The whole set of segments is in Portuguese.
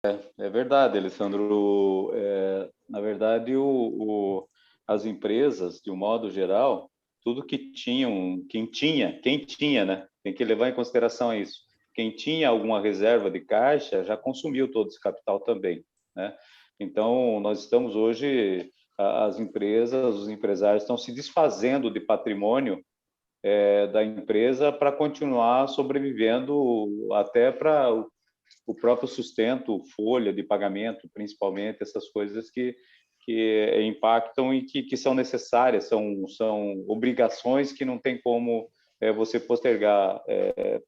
É verdade, Alessandro. Na verdade, as empresas, de um modo geral, tudo que tinham, quem tinha, né? Tem que levar em consideração isso. Quem tinha alguma reserva de caixa já consumiu todo esse capital também, né? Então, nós estamos hoje, as empresas, os empresários estão se desfazendo de patrimônio da empresa para continuar sobrevivendo até para o próprio sustento, folha de pagamento, principalmente, essas coisas que impactam e que são necessárias, são obrigações que não tem como você postergar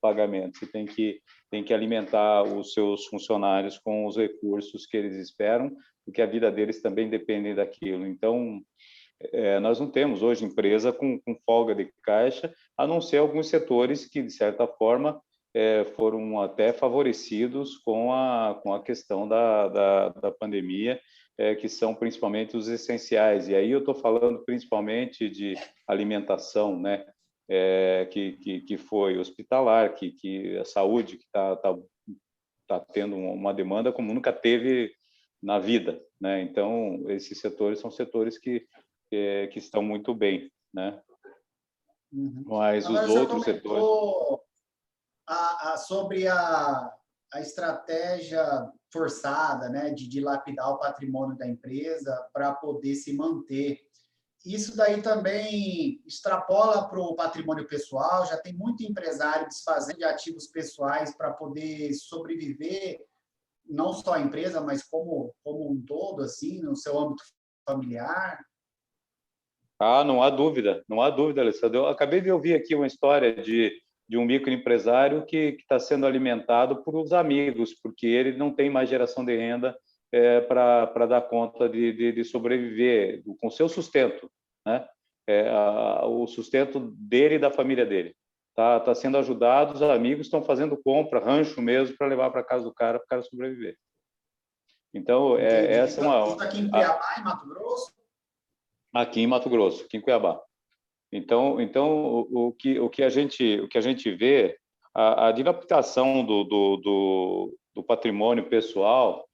pagamento. Você tem que alimentar os seus funcionários com os recursos que eles esperam, porque a vida deles também depende daquilo. Então, nós não temos hoje empresa com folga de caixa, a não ser alguns setores que, de certa forma, foram até favorecidos com a questão da pandemia, que são principalmente os essenciais. E aí eu estou falando principalmente de alimentação, né? Que foi hospitalar, que a saúde que tá tendo uma demanda como nunca teve na vida, né? Então, esses setores são setores que estão muito bem, né? Uhum. Mas Agora, os o senhor outros setores... comentou sobre a estratégia forçada, né, de dilapidar o patrimônio da empresa para poder se manter. Isso daí também extrapola para o patrimônio pessoal, já tem muito empresário desfazendo de ativos pessoais para poder sobreviver, não só a empresa, mas como um todo, assim, no seu âmbito familiar. Ah, não há dúvida, Alessandro. Eu acabei de ouvir aqui uma história de um microempresário que está sendo alimentado por os amigos, porque ele não tem mais geração de renda para dar conta de sobreviver com seu sustento, né? O sustento dele e da família dele. Tá sendo ajudado, os amigos estão fazendo compra, rancho mesmo, para levar para casa do cara, para o cara sobreviver. Então, Entendi. essa é Isso aqui em Cuiabá, em Mato Grosso? aqui em Mato Grosso, aqui em Cuiabá. Então o que a gente vê, a dilapidação do patrimônio pessoal,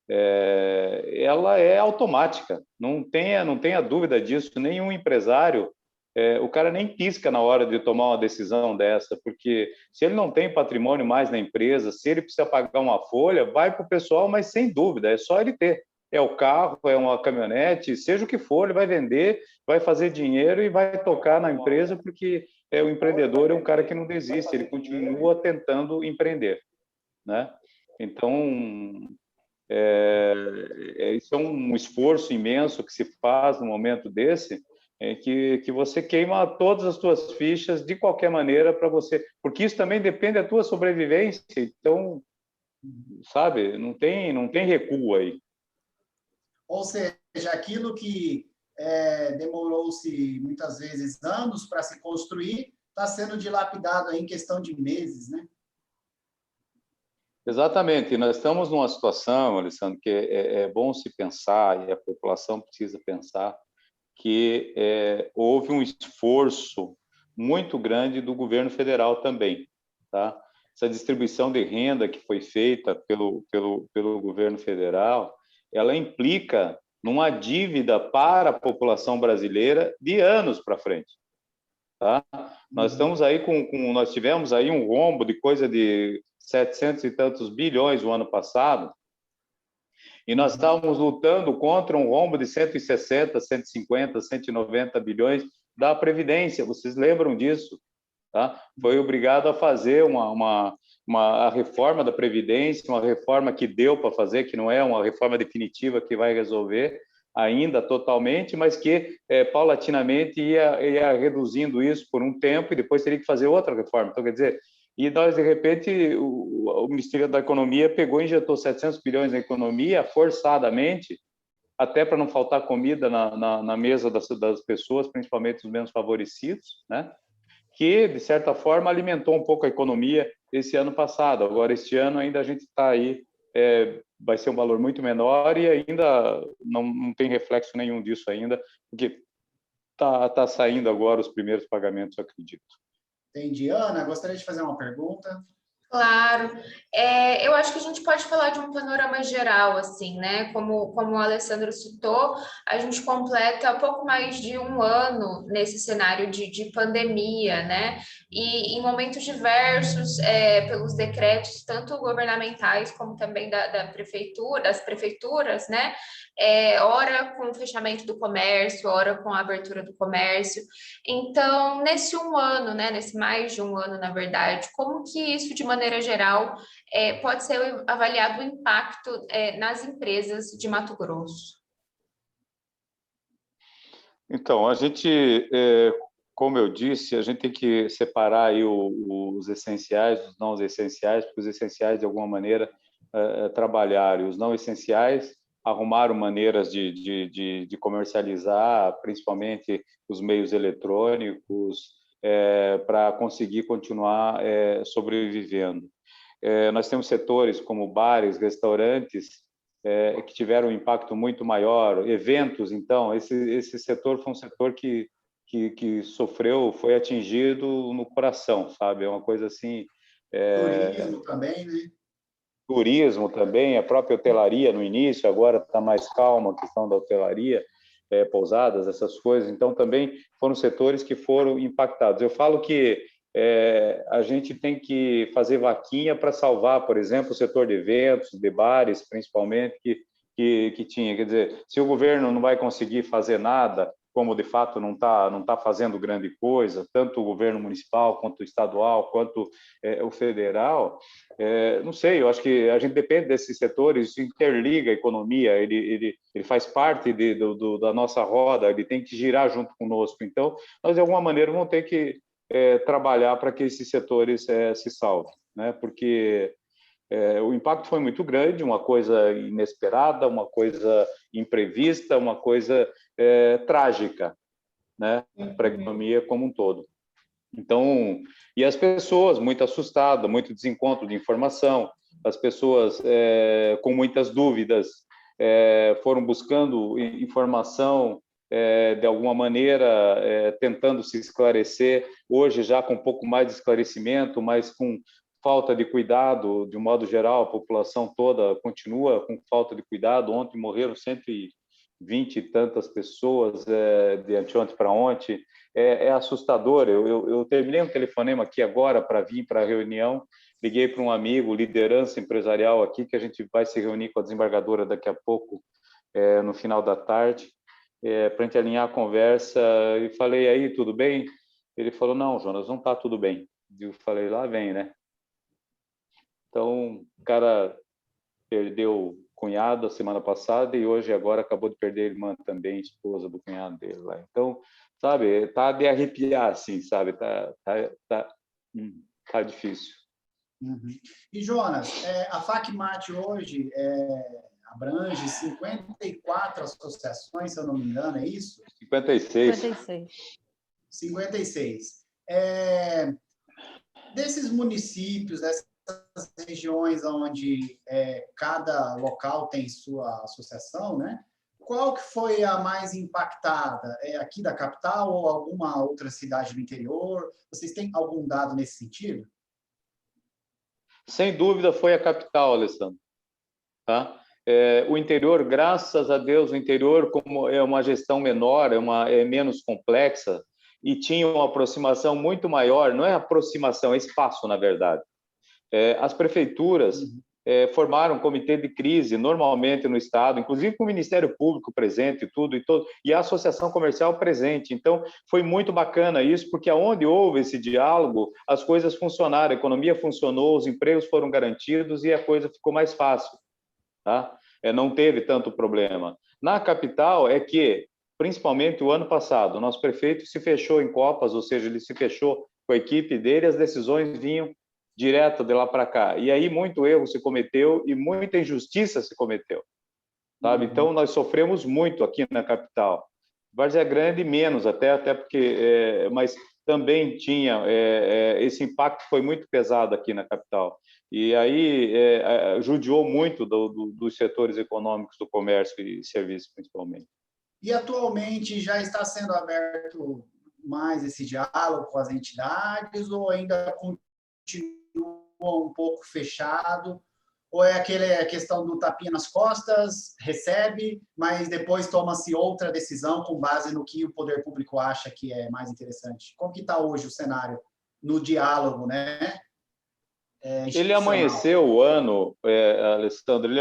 ela é automática, não tenha dúvida disso. Nenhum empresário, o cara nem pisca na hora de tomar uma decisão dessa, porque se ele não tem patrimônio mais na empresa, se ele precisa pagar uma folha, vai para o pessoal, mas sem dúvida, é só ele ter. É o carro, é uma caminhonete, seja o que for, ele vai vender, vai fazer dinheiro e vai tocar na empresa, porque o empreendedor é um cara que não desiste, ele continua tentando empreender, né? Então, isso é um esforço imenso que se faz no momento desse, que você queima todas as suas fichas de qualquer maneira para você, porque isso também depende da tua sobrevivência. Então, sabe, não tem recuo aí. Ou seja, aquilo que demorou-se muitas vezes anos para se construir, está sendo dilapidado aí em questão de meses, né? Exatamente, nós estamos numa situação, Alessandro, que é bom se pensar, e a população precisa pensar, que houve um esforço muito grande do governo federal também, tá? Essa distribuição de renda que foi feita pelo governo federal, ela implica numa dívida para a população brasileira de anos para frente, tá? Nós estamos aí nós tivemos aí um rombo de coisa de 700 e tantos bilhões o ano passado, e nós estávamos lutando contra um rombo de 160, 150, 190 bilhões da Previdência. Vocês lembram disso? Tá? Foi obrigado a fazer a reforma da Previdência, uma reforma que deu para fazer, que não é uma reforma definitiva que vai resolver ainda totalmente, mas que paulatinamente ia reduzindo isso por um tempo e depois teria que fazer outra reforma. Então, quer dizer, e nós, de repente, o Ministério da Economia pegou e injetou 700 bilhões na economia, forçadamente, até para não faltar comida na mesa das pessoas, principalmente os menos favorecidos, né? Que, de certa forma, alimentou um pouco a economia esse ano passado. Agora, este ano, ainda a gente está aí, vai ser um valor muito menor e ainda não tem reflexo nenhum disso ainda, porque tá saindo agora os primeiros pagamentos, eu acredito. Entendi. Ana, gostaria de fazer uma pergunta. Claro, eu acho que a gente pode falar de um panorama geral, assim, né? Como o Alessandro citou, a gente completa pouco mais de um ano nesse cenário de pandemia, né? E em momentos diversos, pelos decretos, tanto governamentais como também da prefeitura, das prefeituras, né? Ora com o fechamento do comércio, ora com a abertura do comércio. Então, nesse um ano, né, nesse mais de um ano, na verdade, como que isso, de maneira geral, pode ser avaliado o impacto, nas empresas de Mato Grosso? Então, a gente, como eu disse, a gente tem que separar aí os essenciais dos não essenciais, porque os essenciais, de alguma maneira, trabalharam, e os não essenciais arrumaram maneiras de comercializar, principalmente os meios eletrônicos, para conseguir continuar sobrevivendo. Nós temos setores como bares, restaurantes, que tiveram um impacto muito maior, eventos, então, esse setor foi um setor que sofreu, foi atingido no coração, sabe? É uma coisa assim... Turismo também, né? Turismo também, a própria hotelaria no início, agora está mais calma a questão da hotelaria, pousadas, essas coisas, então também foram setores que foram impactados. Eu falo que a gente tem que fazer vaquinha para salvar, por exemplo, o setor de eventos, de bares, principalmente, que tinha. Quer dizer, se o governo não vai conseguir fazer nada, como de fato não tá fazendo grande coisa, tanto o governo municipal, quanto o estadual, quanto o federal, não sei, eu acho que a gente depende desses setores, isso interliga a economia, ele faz parte da nossa roda, ele tem que girar junto conosco. Então, nós, de alguma maneira, vamos ter que trabalhar para que esses setores se salvem, né? Porque o impacto foi muito grande, uma coisa inesperada, uma coisa imprevista, uma coisa trágica, né? Para a economia como um todo. Então, e as pessoas muito assustadas, muito desencontro de informação, as pessoas com muitas dúvidas foram buscando informação de alguma maneira, tentando se esclarecer, hoje já com um pouco mais de esclarecimento, mas com falta de cuidado, de um modo geral, a população toda continua com falta de cuidado. Ontem morreram 120 e tantas pessoas, de anteontem para ontem. É assustador. Eu terminei um telefonema aqui agora para vir para a reunião, liguei para um amigo, liderança empresarial aqui, que a gente vai se reunir com a desembargadora daqui a pouco, no final da tarde, para a gente alinhar a conversa, e falei, aí, tudo bem? Ele falou, não, Jonas, não está tudo bem. Eu falei, lá vem, né? Então, o cara perdeu cunhado a semana passada e hoje agora acabou de perder a irmã também, esposa do cunhado dele lá. Então, sabe, tá de arrepiar assim, sabe? Tá difícil. Uhum. E, Jonas, a FACMAT hoje abrange 54 associações, se eu não me engano, é isso? 56. 56. Desses municípios, dessas regiões onde cada local tem sua associação, né? Qual que foi a mais impactada? É aqui da capital ou alguma outra cidade do interior? Vocês têm algum dado nesse sentido? Sem dúvida foi a capital, Alessandro. Tá? O interior, graças a Deus, o interior, como é uma gestão menor, é menos complexa e tinha uma aproximação muito maior, não é aproximação, é espaço, na verdade. As prefeituras formaram um comitê de crise, normalmente no Estado, inclusive com o Ministério Público presente e a Associação Comercial presente. Então, foi muito bacana isso, porque aonde houve esse diálogo, as coisas funcionaram, a economia funcionou, os empregos foram garantidos e a coisa ficou mais fácil. Tá? Não teve tanto problema. Na capital é que, principalmente o ano passado, o nosso prefeito se fechou em copas, ou seja, ele se fechou com a equipe dele, as decisões vinham direto de lá para cá. E aí muito erro se cometeu e muita injustiça se cometeu. Sabe? Então, nós sofremos muito aqui na capital. Várzea Grande menos, até porque... mas também tinha... esse impacto foi muito pesado aqui na capital. E aí judiou muito dos setores econômicos, do comércio e serviços, principalmente. E atualmente já está sendo aberto mais esse diálogo com as entidades ou ainda continua um pouco fechado? Ou é a questão do tapinha nas costas, recebe, mas depois toma-se outra decisão com base no que o poder público acha que é mais interessante? Como que está hoje o cenário no diálogo, né? Ele amanheceu o ano, Alessandro,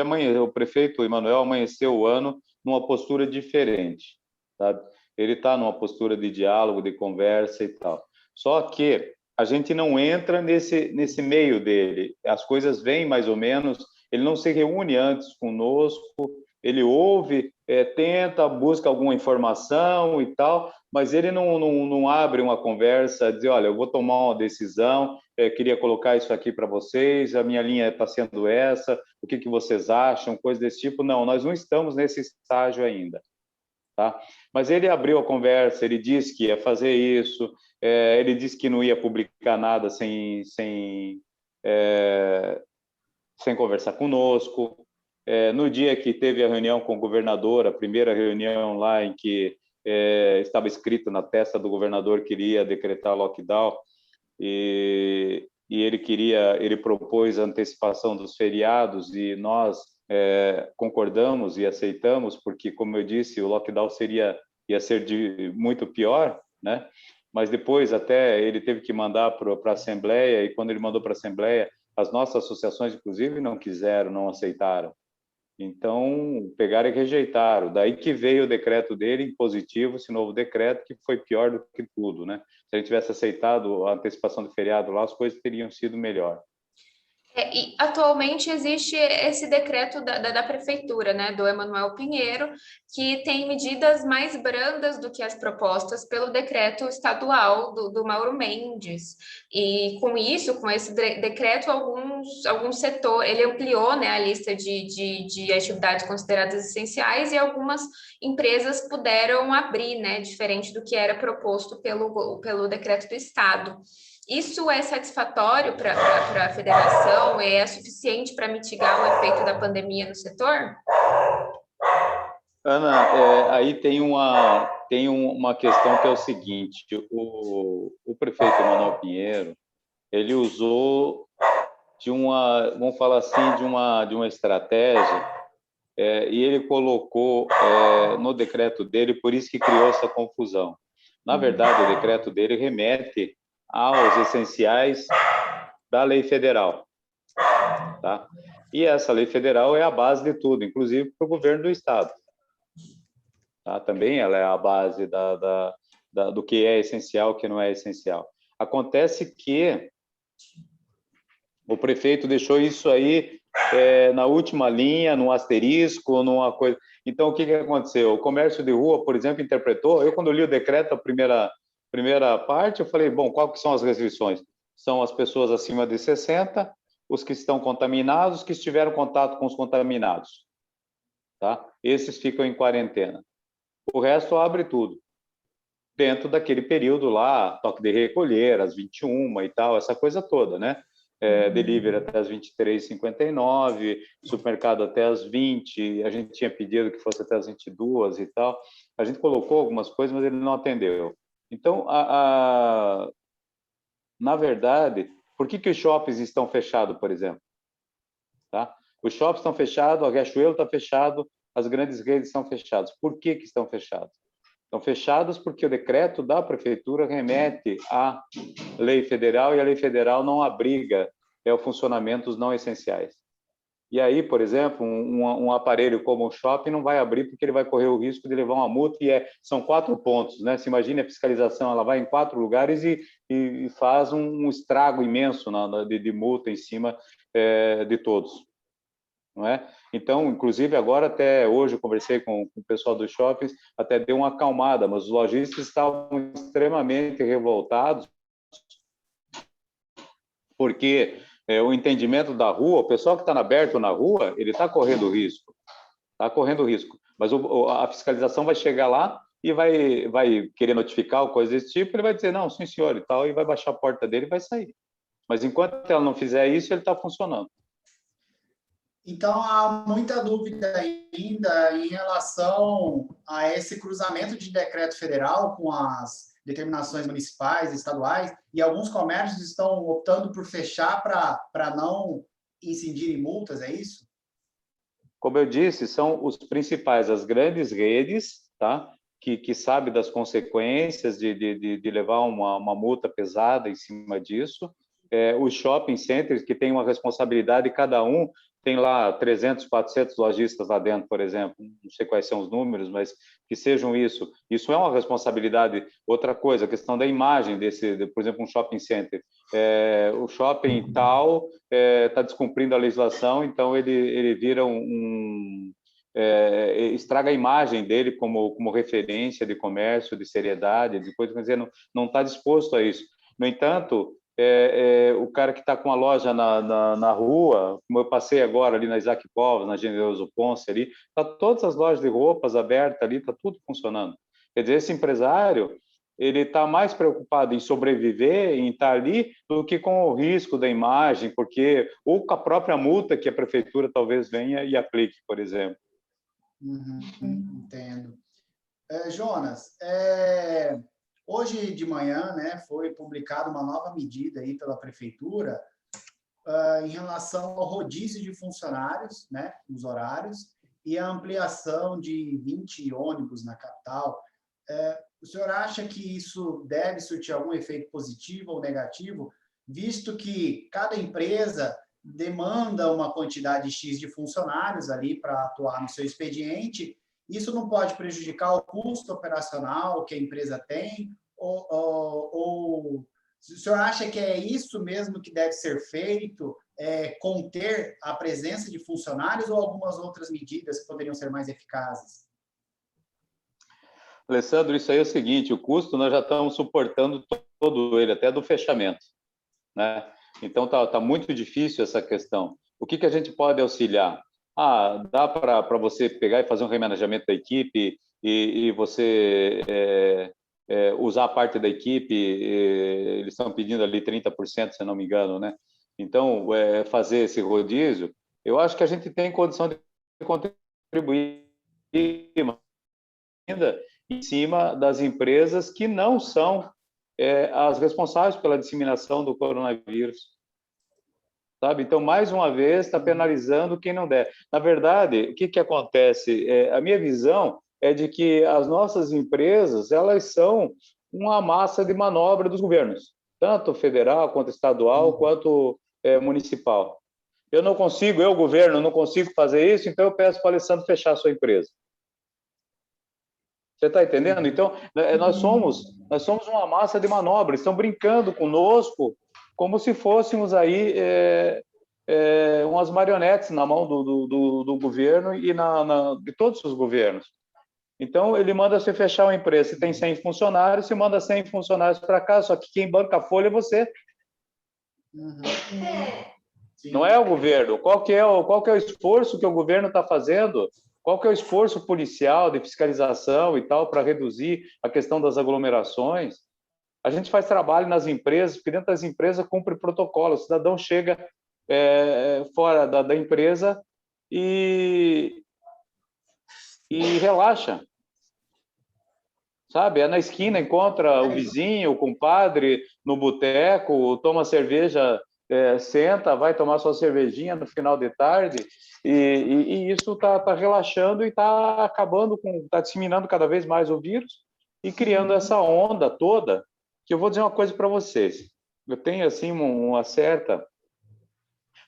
o prefeito Emanuel amanheceu o ano numa postura diferente, sabe? Ele está numa postura de diálogo, de conversa e tal. Só que a gente não entra nesse meio dele. As coisas vêm mais ou menos, ele não se reúne antes conosco, ele ouve, tenta, busca alguma informação e tal, mas ele não abre uma conversa, diz, olha, eu vou tomar uma decisão, queria colocar isso aqui para vocês, a minha linha está sendo essa, o que vocês acham, coisa desse tipo. Não, nós não estamos nesse estágio ainda. Tá? Mas ele abriu a conversa, ele disse que ia fazer isso, ele disse que não ia publicar nada sem conversar conosco. No dia que teve a reunião com o governador, a primeira reunião lá em que estava escrito na testa do governador que iria decretar lockdown, e ele propôs a antecipação dos feriados e nós concordamos e aceitamos, porque, como eu disse, o lockdown ia ser muito pior, né? Mas depois até ele teve que mandar para a Assembleia, e quando ele mandou para a Assembleia, as nossas associações, inclusive, não quiseram, não aceitaram. Então, pegaram e rejeitaram. Daí que veio o decreto dele, em positivo, esse novo decreto, que foi pior do que tudo, né? Se a gente tivesse aceitado a antecipação do feriado lá, as coisas teriam sido melhor. E atualmente existe esse decreto da prefeitura, né, do Emanuel Pinheiro, que tem medidas mais brandas do que as propostas pelo decreto estadual do Mauro Mendes. E com isso, com esse decreto, alguns setores, ele ampliou, né, a lista de atividades consideradas essenciais, e algumas empresas puderam abrir, né, diferente do que era proposto pelo decreto do estado. Isso é satisfatório para a federação? É suficiente para mitigar o efeito da pandemia no setor? Ana, aí tem uma questão que é o seguinte: o prefeito Emanuel Pinheiro, ele usou vamos falar assim, de uma estratégia, e ele colocou no decreto dele, por isso que criou essa confusão. Na verdade, o decreto dele remete aos essenciais da lei federal, tá? E essa lei federal é a base de tudo, inclusive para o governo do estado, tá? Também ela é a base do que é essencial, o que não é essencial. Acontece que o prefeito deixou isso aí na última linha, num asterisco, numa coisa. Então, o que aconteceu? O comércio de rua, por exemplo, interpretou. Eu, quando li o decreto, a primeira parte, eu falei, bom, qual que são as restrições? São as pessoas acima de 60, os que estão contaminados, os que estiveram em contato com os contaminados, tá? Esses ficam em quarentena. O resto abre tudo, dentro daquele período lá, toque de recolher, às 21 e tal, essa coisa toda, né? Delivery até as 23h59, supermercado até as 20, a gente tinha pedido que fosse até as 22 e tal. A gente colocou algumas coisas, mas ele não atendeu. Então, na verdade, por que os shoppings estão fechados, por exemplo? Tá? Os shoppings estão fechados, a Riachuelo está fechado, as grandes redes estão fechadas. Por que estão fechados? Estão fechados porque o decreto da prefeitura remete à lei federal, e a lei federal não abriga o funcionamento dos não essenciais. E aí, por exemplo, um aparelho como o shopping não vai abrir porque ele vai correr o risco de levar uma multa, e são 4 pontos, né? Se imagine a fiscalização, ela vai em 4 lugares e faz um estrago imenso de multa em cima de todos. Não é? Então, inclusive, agora até hoje eu conversei com o pessoal dos shoppings, até deu uma acalmada, mas os lojistas estavam extremamente revoltados, porque o entendimento da rua, o pessoal que está aberto na rua, ele está correndo risco, mas a fiscalização vai chegar lá e vai querer notificar ou coisa desse tipo, ele vai dizer, não, sim senhor, e tal, e vai baixar a porta dele e vai sair. Mas enquanto ela não fizer isso, ele está funcionando. Então, há muita dúvida ainda em relação a esse cruzamento de decreto federal com as determinações municipais, estaduais, e alguns comércios estão optando por fechar para não incidirem multas, é isso? Como eu disse, são os principais, as grandes redes, tá? Que sabe das consequências de levar uma multa pesada em cima disso. Os shopping centers, que têm uma responsabilidade, cada um tem lá 300, 400 lojistas lá dentro, por exemplo, não sei quais são os números, mas que sejam isso. Isso é uma responsabilidade. Outra coisa, a questão da imagem por exemplo, um shopping center. O shopping tal está descumprindo a legislação, então ele vira estraga a imagem dele como referência de comércio, de seriedade, de coisa, quer dizer, não está disposto a isso. No entanto, o cara que está com a loja na rua, como eu passei agora ali na Isaac Povos, na Generoso Ponce ali, tá todas as lojas de roupas abertas ali, está tudo funcionando. Quer dizer, esse empresário, ele está mais preocupado em sobreviver, em estar ali, do que com o risco da imagem, porque ou com a própria multa que a prefeitura talvez venha e aplique, por exemplo. Entendo. Jonas, hoje de manhã, né, foi publicada uma nova medida aí pela prefeitura em relação ao rodízio de funcionários, né, nos horários, e a ampliação de 20 ônibus na capital. O senhor acha que isso deve surtir algum efeito positivo ou negativo, visto que cada empresa demanda uma quantidade X de funcionários ali para atuar no seu expediente? Isso não pode prejudicar o custo operacional que a empresa tem? Ou o senhor acha que é isso mesmo que deve ser feito, conter a presença de funcionários, ou algumas outras medidas que poderiam ser mais eficazes? Alessandro, isso aí é o seguinte, o custo nós já estamos suportando todo ele, até do fechamento, né? Então tá muito difícil essa questão. O que a gente pode auxiliar? Dá para você pegar e fazer um remanejamento da equipe e você usar a parte da equipe, eles estão pedindo ali 30%, se não me engano, né? Então, fazer esse rodízio, eu acho que a gente tem condição de contribuir ainda em cima das empresas que não são as responsáveis pela disseminação do coronavírus. Sabe? Então, mais uma vez, está penalizando quem não der. Na verdade, o que acontece? A minha visão é de que as nossas empresas, elas são uma massa de manobra dos governos, tanto federal, quanto estadual, quanto municipal. Eu, governo, não consigo fazer isso, então eu peço para o Alessandro fechar a sua empresa. Você está entendendo? Então, nós somos uma massa de manobra, estão brincando conosco como se fôssemos aí umas marionetes na mão do governo e de todos os governos. Então, ele manda você fechar uma empresa, se tem 100 funcionários, você manda 100 funcionários para cá, só que quem banca a folha é você. Não é o governo. Qual que é o esforço que o governo está fazendo? Qual que é o esforço policial de fiscalização e tal para reduzir a questão das aglomerações? A gente faz trabalho nas empresas, porque dentro das empresas cumpre protocolo. O cidadão chega fora da empresa e relaxa. Sabe? Na esquina, encontra o vizinho, o compadre, no boteco, toma cerveja, senta, vai tomar sua cervejinha no final de tarde, e isso está relaxando e está acabando está disseminando cada vez mais o vírus e criando essa onda toda, que eu vou dizer uma coisa para vocês. Eu tenho, assim, uma certa...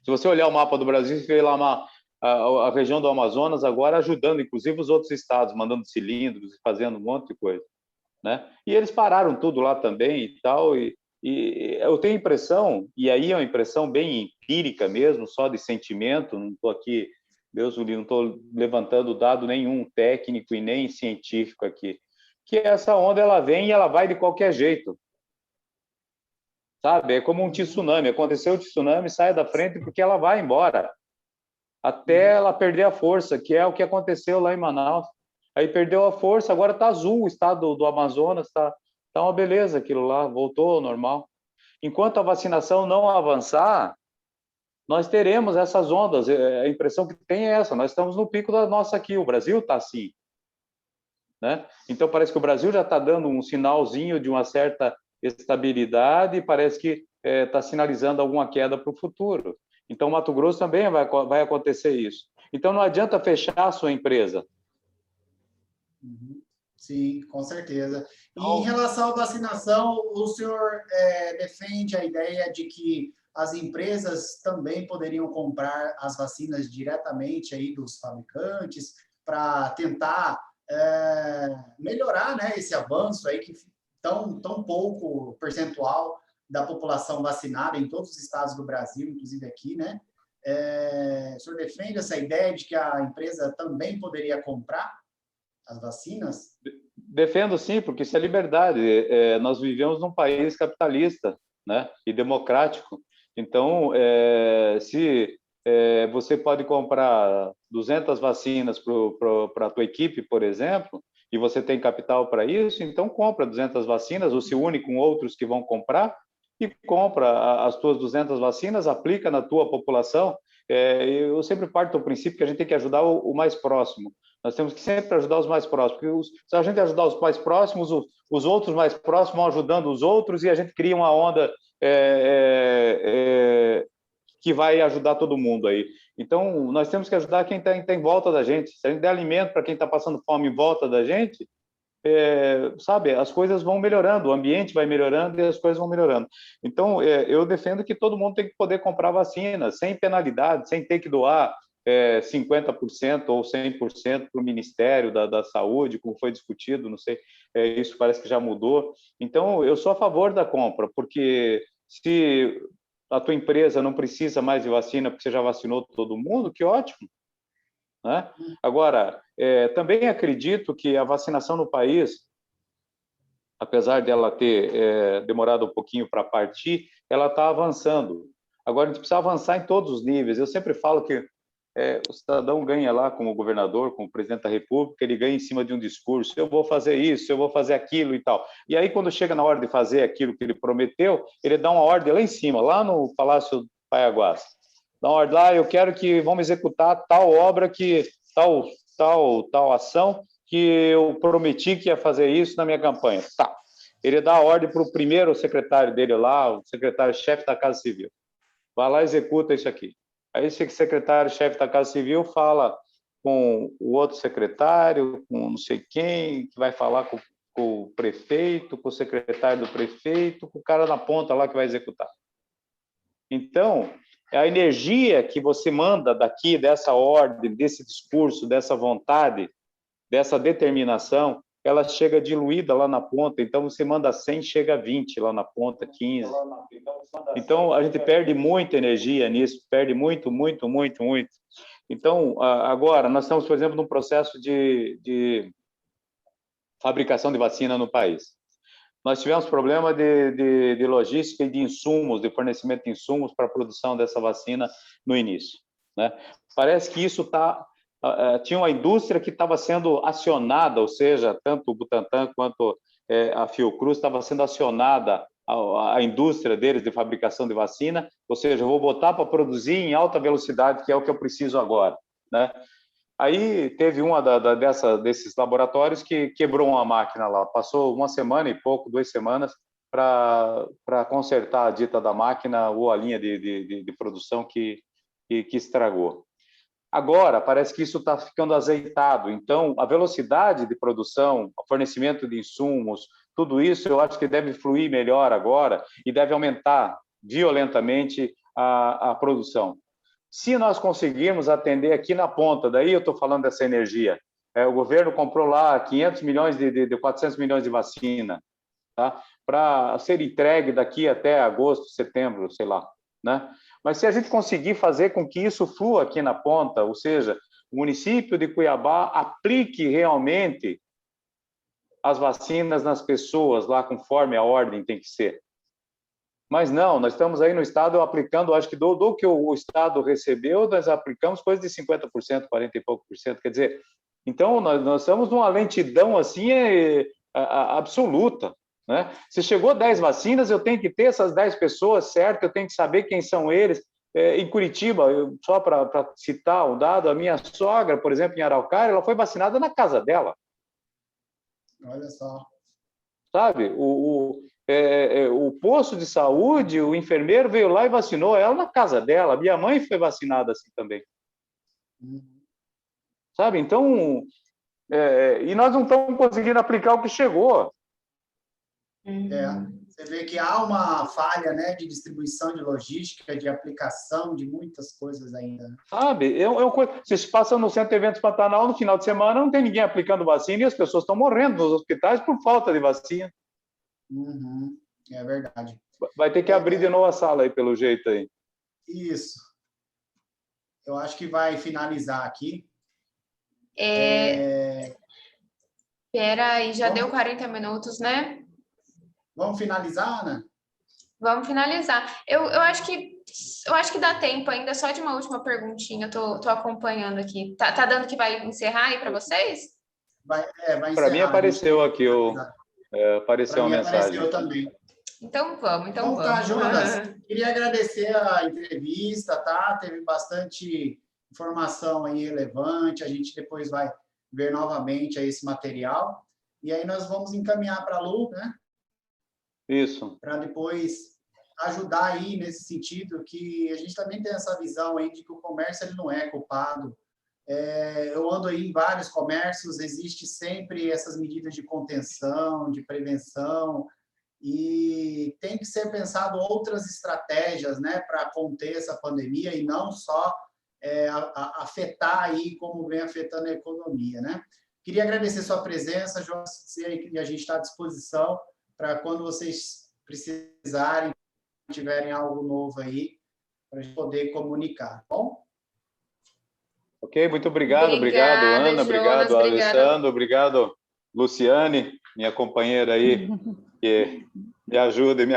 Se você olhar o mapa do Brasil, você vê lá a região do Amazonas agora ajudando, inclusive, os outros estados, mandando cilindros e fazendo um monte de coisa, né? E eles pararam tudo lá também e tal, e eu tenho a impressão, e aí é uma impressão bem empírica mesmo, só de sentimento, não estou aqui, Deus o livre, não estou levantando dado nenhum técnico e nem científico aqui, que essa onda ela vem e ela vai de qualquer jeito. Sabe? É como um tsunami. Aconteceu o tsunami, sai da frente porque ela vai embora. Até ela perder a força, que é o que aconteceu lá em Manaus. Aí perdeu a força, agora está azul o estado do Amazonas, está uma beleza aquilo lá, voltou ao normal. Enquanto a vacinação não avançar, nós teremos essas ondas. A impressão que tem é essa, nós estamos no pico da nossa aqui, o Brasil está assim. né? Então, parece que o Brasil já está dando um sinalzinho de uma certa estabilidade e parece que está sinalizando alguma queda para o futuro. Então, Mato Grosso também vai acontecer isso. Então, não adianta fechar a sua empresa. Uhum. Sim, com certeza. E em Então, relação à vacinação, o senhor defende a ideia de que as empresas também poderiam comprar as vacinas diretamente aí dos fabricantes para tentar melhorar, né, esse avanço aí que tão pouco percentual da população vacinada em todos os estados do Brasil, inclusive aqui, né? O senhor defende essa ideia de que a empresa também poderia comprar as vacinas? defendo sim, porque isso é liberdade. Nós vivemos num país capitalista, né, e democrático. Então, se você pode comprar 200 vacinas para a tua equipe, por exemplo, e você tem capital para isso, então compra 200 vacinas, ou se une com outros que vão comprar, e compra as tuas 200 vacinas, aplica na tua população. Eu sempre parto do princípio que a gente tem que ajudar o mais próximo. Nós temos que sempre ajudar os mais próximos, porque se a gente ajudar os mais próximos, os outros mais próximos vão ajudando os outros e a gente cria uma onda que vai ajudar todo mundo aí. Então, nós temos que ajudar quem está em volta da gente. Se a gente der alimento para quem está passando fome em volta da gente, sabe, as coisas vão melhorando, o ambiente vai melhorando e as coisas vão melhorando. Então, eu defendo que todo mundo tem que poder comprar vacina, sem penalidade, sem ter que doar 50% ou 100% para o Ministério da Saúde, como foi discutido, não sei, isso parece que já mudou. Então, eu sou a favor da compra, porque se a tua empresa não precisa mais de vacina porque você já vacinou todo mundo, que ótimo, né? Agora, também acredito que a vacinação no país, apesar dela ter demorado um pouquinho para partir, ela está avançando. Agora, a gente precisa avançar em todos os níveis. Eu sempre falo que o cidadão ganha lá como governador, como presidente da República, ele ganha em cima de um discurso, eu vou fazer isso, eu vou fazer aquilo e tal. E aí, quando chega na hora de fazer aquilo que ele prometeu, ele dá uma ordem lá em cima, lá no Palácio Paiaguás. Dá uma ordem lá, eu quero que vamos executar tal obra, tal ação, que eu prometi que ia fazer isso na minha campanha. Tá. Ele dá a ordem para o primeiro secretário dele lá, o secretário-chefe da Casa Civil. Vai lá e executa isso aqui. Aí esse secretário-chefe da Casa Civil fala com o outro secretário, com não sei quem, que vai falar com o prefeito, com o secretário do prefeito, com o cara na ponta lá que vai executar. Então, a energia que você manda daqui, dessa ordem, desse discurso, dessa vontade, dessa determinação, ela chega diluída lá na ponta, então você manda 100, chega a 20 lá na ponta, 15. Então, a gente perde muita energia nisso, perde muito. Então, agora, nós estamos, por exemplo, num processo de fabricação de vacina no país. Nós tivemos problema de logística e de insumos, de fornecimento de insumos para a produção dessa vacina no início, né? Parece que isso tinha uma indústria que estava sendo acionada, ou seja, tanto o Butantan quanto a Fiocruz estava sendo acionada, a indústria deles de fabricação de vacina, ou seja, eu vou botar para produzir em alta velocidade, que é o que eu preciso agora, né? Aí teve uma desses laboratórios que quebrou uma máquina lá, passou uma semana e pouco, 2 semanas, para consertar a dita da máquina ou a linha de produção que estragou. Agora, parece que isso está ficando azeitado. Então, a velocidade de produção, o fornecimento de insumos, tudo isso eu acho que deve fluir melhor agora e deve aumentar violentamente a produção. Se nós conseguirmos atender aqui na ponta, daí eu estou falando dessa energia, o governo comprou lá 500 milhões 400 milhões de vacina, tá? Para ser entregue daqui até agosto, setembro, sei lá, né? Mas se a gente conseguir fazer com que isso flua aqui na ponta, ou seja, o município de Cuiabá aplique realmente as vacinas nas pessoas lá conforme a ordem tem que ser. Mas não, nós estamos aí no Estado aplicando, acho que do que o Estado recebeu, nós aplicamos coisa de 50%, 40 e pouco por cento, quer dizer, então nós estamos numa lentidão assim absoluta, né? Se chegou 10 vacinas, eu tenho que ter essas 10 pessoas, certo? Eu tenho que saber quem são eles. Em Curitiba, só para citar um dado, a minha sogra, por exemplo, em Araucária, ela foi vacinada na casa dela. Olha só. Sabe? O posto de saúde, o enfermeiro veio lá e vacinou ela na casa dela. Minha mãe foi vacinada assim também. Sabe? Então, e nós não estamos conseguindo aplicar o que chegou. Você vê que há uma falha, né, de distribuição de logística, de aplicação de muitas coisas ainda. Sabe? Vocês passam no Centro de Eventos Pantanal no final de semana, não tem ninguém aplicando vacina e as pessoas estão morrendo nos hospitais por falta de vacina. É verdade. Vai ter que abrir de novo a sala aí, pelo jeito aí. Isso. Eu acho que vai finalizar aqui. Espera aí, já deu 40 minutos, né? Vamos finalizar, Ana? Vamos finalizar. Eu acho que dá tempo ainda, só de uma última perguntinha. Eu tô acompanhando aqui. Tá dando que vai encerrar aí para vocês? Vai encerrar. Para mim apareceu aqui, apareceu uma mensagem. Apareceu também. Então vamos. Então tá, Jonas. Queria agradecer a entrevista, tá? Teve bastante informação aí relevante. A gente depois vai ver novamente aí esse material. E aí nós vamos encaminhar para a Lu, né? Isso. Para depois ajudar aí nesse sentido, que a gente também tem essa visão aí de que o comércio ele não é culpado. Eu ando aí em vários comércios, existe sempre essas medidas de contenção, de prevenção, e tem que ser pensado outras estratégias, né, para conter essa pandemia e não só afetar aí como vem afetando a economia, né? Queria agradecer sua presença, João, e a gente está à disposição para quando vocês precisarem, tiverem algo novo aí, para a gente poder comunicar, tá bom? Ok, muito obrigado. Obrigado, Ana. Jonas, obrigado, Alessandro. Obrigado, Luciane, minha companheira aí, que me ajuda e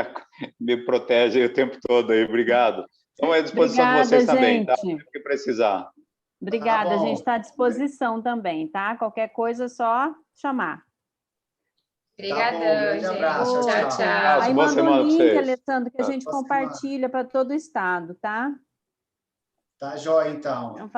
me protege aí o tempo todo aí. Obrigado. Estamos à disposição de vocês também, tá? O que precisar. Obrigada, a gente está à disposição também, tá? Qualquer coisa é só chamar. Obrigadão, grande gente. abraço. Tchau. Aí boa manda semana um pra link, vocês. Alessandro, que a gente compartilha para todo o estado, tá? Tá jóia, então. Então,